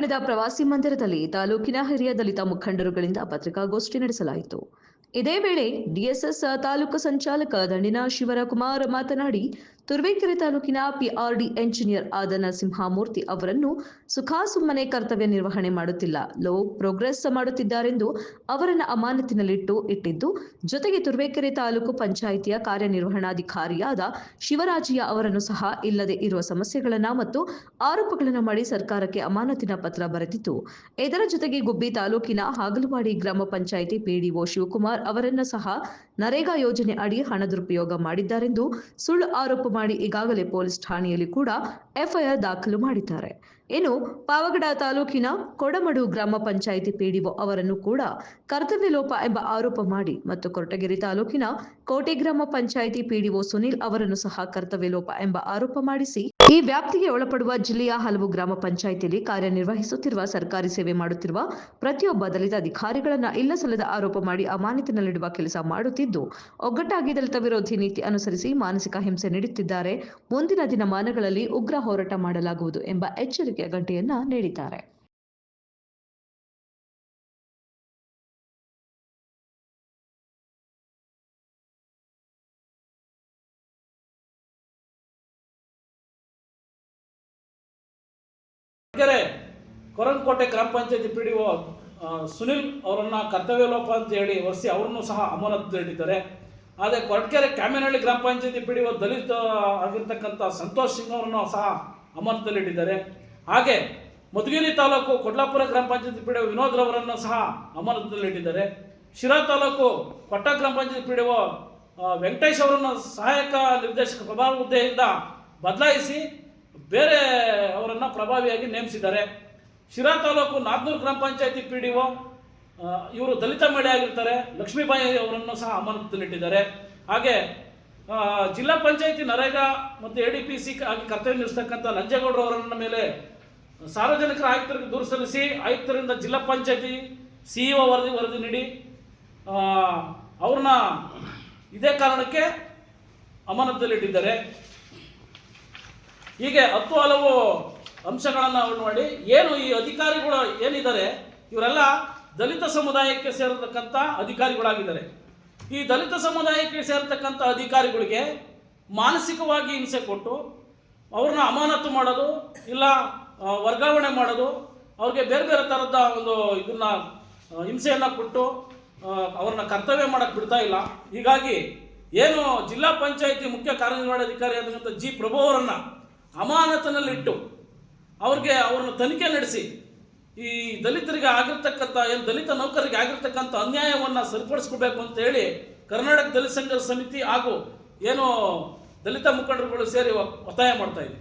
ಪಟ್ಟಣದ ಪ್ರವಾಸಿ ಮಂದಿರದಲ್ಲಿ ತಾಲೂಕಿನ ಹಿರಿಯ ದಲಿತ ಮುಖಂಡರುಗಳಿಂದ ಪತ್ರಿಕಾಗೋಷ್ಠಿ ನಡೆಸಲಾಯಿತು. ಇದೇ ವೇಳೆ ಡಿಎಸ್ಎಸ್ ತಾಲೂಕು ಸಂಚಾಲಕ ದಂಡಿನ ಶಿವರಕುಮಾರ್ ಮಾತನಾಡಿ, ತುರುವೇಕೆರೆ ತಾಲೂಕಿನ ಪಿಆರ್ಡಿ ಎಂಜಿನಿಯರ್ ಆದ ನರಸಿಂಹಮೂರ್ತಿ ಅವರನ್ನು ಸುಖಾಸುಮ್ಮನೆ ಕರ್ತವ್ಯ ನಿರ್ವಹಣೆ ಮಾಡುತ್ತಿಲ್ಲ, ಲೋ ಪ್ರೋಗ್ರೆಸ್ ಮಾಡುತ್ತಿದ್ದಾರೆಂದು ಅವರನ್ನು ಅಮಾನತಿನಲ್ಲಿಟ್ಟಿದ್ದು, ಜೊತೆಗೆ ತುರುವೇಕೆರೆ ತಾಲೂಕು ಪಂಚಾಯಿತಿಯ ಕಾರ್ಯನಿರ್ವಹಣಾಧಿಕಾರಿಯಾದ ಶಿವರಾಜಯ್ಯ ಅವರನ್ನು ಸಹ ಇಲ್ಲದೆ ಇರುವ ಸಮಸ್ಯೆಗಳನ್ನು ಮತ್ತು ಆರೋಪಗಳನ್ನು ಮಾಡಿ ಸರ್ಕಾರಕ್ಕೆ ಅಮಾನತಿನ ಪತ್ರ ಬರೆದಿದ್ದು, ಇದರ ಜೊತೆಗೆ ಗುಬ್ಬಿ ತಾಲೂಕಿನ ಹಾಗಲವಾಡಿ ಗ್ರಾಮ ಪಂಚಾಯಿತಿ ಪಿಡಿಒ ಶಿವಕುಮಾರ್ ಅವರನ್ನು ಸಹ ನರೇಗಾ ಯೋಜನೆ ಅಡಿ ಹಣ ದುರುಪಯೋಗ ಮಾಡಿದ್ದಾರೆಂದು ಸುಳ್ಳು ಆರೋಪ ಮಾಡಿ ಈಗಾಗಲೇ ಪೊಲೀಸ್ ಠಾಣೆಯಲ್ಲಿ ಕೂಡ ಎಫ್ಐಆರ್ ದಾಖಲು ಮಾಡಿದ್ದಾರೆ. ಇನ್ನು ಪಾವಗಡ ತಾಲೂಕಿನ ಕೊಡಮಡು ಗ್ರಾಮ ಪಂಚಾಯಿತಿ ಪಿಡಿಒ ಅವರನ್ನು ಕೂಡ ಕರ್ತವ್ಯ ಲೋಪ ಎಂಬ ಆರೋಪ ಮಾಡಿ ಮತ್ತು ಕೊರಟಗೆರೆ ತಾಲೂಕಿನ ಕೋಟೆ ಗ್ರಾಮ ಪಂಚಾಯಿತಿ ಪಿಡಿಒ ಸುನಿಲ್ ಅವರನ್ನು ಸಹ ಕರ್ತವ್ಯ ಲೋಪ ಎಂಬ ಆರೋಪ ಮಾಡಿಸಿ ಈ ವ್ಯಾಪ್ತಿಗೆ ಒಳಪಡುವ ಜಿಲ್ಲೆಯ ಹಲವು ಗ್ರಾಮ ಪಂಚಾಯಿತಿಯಲ್ಲಿ ಕಾರ್ಯನಿರ್ವಹಿಸುತ್ತಿರುವ ಸರ್ಕಾರಿ ಸೇವೆ ಮಾಡುತ್ತಿರುವ ಪ್ರತಿಯೊಬ್ಬ ದಲಿತ ಅಧಿಕಾರಿಗಳನ್ನ ಇಲ್ಲಸಲ್ಲದ ಆರೋಪ ಮಾಡಿ ಅಮಾನತಿನಲ್ಲಿಡುವ ಕೆಲಸ ಮಾಡುತ್ತಿದ್ದು, ಒಗ್ಗಟ್ಟಾಗಿ ದಲಿತ ವಿರೋಧಿ ನೀತಿ ಅನುಸರಿಸಿ ಮಾನಸಿಕ ಹಿಂಸೆ ನೀಡುತ್ತಿದ್ದಾರೆ. ಮುಂದಿನ ದಿನಮಾನಗಳಲ್ಲಿ ಉಗ್ರ ಹೋರಾಟ ಮಾಡಲಾಗುವುದು ಎಂಬ ಎಚ್ಚರಿಕೆಯ ಗಂಟೆಯನ್ನ ನೀಡಿದ್ದಾರೆ. ಕೊರಂಕೋಟೆ ಗ್ರಾಮ ಪಂಚಾಯತಿ ಪಿಡಿಒ ಸುನಿಲ್ ಅವರನ್ನು ಕರ್ತವ್ಯ ಲೋಪ ಅಂತ ಹೇಳಿ ಒರೆಸಿ ಅವರನ್ನು ಸಹ ಅಮಾನತಿನಲ್ಲಿಟ್ಟಿದ್ದಾರೆ. ಆದರೆ ಕೊರಟಗೆರೆ ಕ್ಯಾಮೇನಹಳ್ಳಿ ಗ್ರಾಮ ಪಂಚಾಯತಿ ಪಿಡಿಒ ದಲಿತ ಆಗಿರ್ತಕ್ಕಂಥ ಸಂತೋಷ್ ಸಿಂಗ್ ಅವರನ್ನು ಸಹ ಅಮಾನತಿನಲ್ಲಿಟ್ಟಿದ್ದಾರೆ. ಹಾಗೆ ಮಧುಗಿರಿ ತಾಲೂಕು ಕೊಡ್ಲಾಪುರ ಗ್ರಾಮ ಪಂಚಾಯತಿ ಪಿಡಿಒ ವಿನೋದ್ ರವರನ್ನು ಸಹ ಅಮಾನತಿನಲ್ಲಿಟ್ಟಿದ್ದಾರೆ. ಶಿರಾ ತಾಲೂಕು ಕೊಟ್ಟ ಗ್ರಾಮ ಪಂಚಾಯತಿ ಪಿಡಿಒ ವೆಂಕಟೇಶ್ ಅವರನ್ನು ಸಹಾಯಕ ನಿರ್ದೇಶಕ ಪ್ರಭಾವ ಹುದ್ದೆಯಿಂದ ಬದಲಾಯಿಸಿ ಬೇರೆ ಅವರನ್ನು ಪ್ರಭಾವಿಯಾಗಿ ನೇಮಿಸಿದ್ದಾರೆ. ಶಿರಾ ತಾಲೂಕು ನಾಗ್ನೂರು ಗ್ರಾಮ ಪಂಚಾಯತಿ ಪಿಡಿಒ ಇವರು ದಲಿತ ಮಹಿಳೆ ಆಗಿರ್ತಾರೆ, ಲಕ್ಷ್ಮೀಬಾಯಿ ಅವರನ್ನು ಸಹ ಅಮಾನತಿನಲ್ಲಿಟ್ಟಿದ್ದಾರೆ. ಹಾಗೆ ಜಿಲ್ಲಾ ಪಂಚಾಯತಿ ನರೇಗಾ ಮತ್ತು ADPC ಆಗಿ ಕರ್ತವ್ಯ ನಿರ್ವಹಿಸ್ತಕ್ಕಂಥ ನಂಜೇಗೌಡರು ಅವರನ್ನ ಮೇಲೆ ಸಾರ್ವಜನಿಕರ ಆಯುಕ್ತರಿಗೆ ದೂರು ಸಲ್ಲಿಸಿ ಆಯುಕ್ತರಿಂದ ಜಿಲ್ಲಾ ಪಂಚಾಯತಿ CEO ವರದಿ ನೀಡಿ ಅವ್ರನ್ನ ಇದೇ ಕಾರಣಕ್ಕೆ ಅಮಾನತಿನಲ್ಲಿಟ್ಟಿದ್ದಾರೆ. ಹೀಗೆ 10 ಹಲವು ಅಂಶಗಳನ್ನು ಮಾಡಿ ಏನು ಈ ಅಧಿಕಾರಿಗಳು ಏನಿದ್ದಾರೆ ಇವರೆಲ್ಲ ದಲಿತ ಸಮುದಾಯಕ್ಕೆ ಸೇರತಕ್ಕಂಥ ಅಧಿಕಾರಿಗಳಾಗಿದ್ದಾರೆ. ಈ ದಲಿತ ಸಮುದಾಯಕ್ಕೆ ಸೇರತಕ್ಕಂಥ ಅಧಿಕಾರಿಗಳಿಗೆ ಮಾನಸಿಕವಾಗಿ ಹಿಂಸೆ ಕೊಟ್ಟು ಅವ್ರನ್ನ ಅಮಾನತು ಮಾಡೋದು, ಇಲ್ಲ ವರ್ಗಾವಣೆ ಮಾಡೋದು, ಅವ್ರಿಗೆ ಬೇರೆ ಬೇರೆ ಥರದ ಒಂದು ಇದನ್ನ ಹಿಂಸೆಯನ್ನು ಕೊಟ್ಟು ಅವ್ರನ್ನ ಕರ್ತವ್ಯ ಮಾಡೋಕ್ಕೆ ಬಿಡ್ತಾ ಇಲ್ಲ. ಹೀಗಾಗಿ ಏನು ಜಿಲ್ಲಾ ಪಂಚಾಯಿತಿ ಮುಖ್ಯ ಕಾರ್ಯನಿರ್ವಹಣಾಧಿಕಾರಿ ಆದಂಥ ಜಿ ಪ್ರಭು ಅವರನ್ನು ಅಮಾನತಿನಲ್ಲಿಟ್ಟು ಅವ್ರನ್ನ ತನಿಖೆ ನಡೆಸಿ ಈ ದಲಿತರಿಗೆ ಆಗಿರ್ತಕ್ಕಂಥ ದಲಿತ ನೌಕರಿಗೆ ಆಗಿರ್ತಕ್ಕಂಥ ಅನ್ಯಾಯವನ್ನು ಸರಿಪಡಿಸ್ಕೋಬೇಕು ಅಂತೇಳಿ ಕರ್ನಾಟಕ ದಲಿತ ಸಂಘರ್ಷ ಸಮಿತಿ ಹಾಗೂ ಏನು ದಲಿತ ಮುಖಂಡರುಗಳು ಸೇರಿ ಒತ್ತಾಯ ಮಾಡ್ತಾ ಇದ್ದೀವಿ.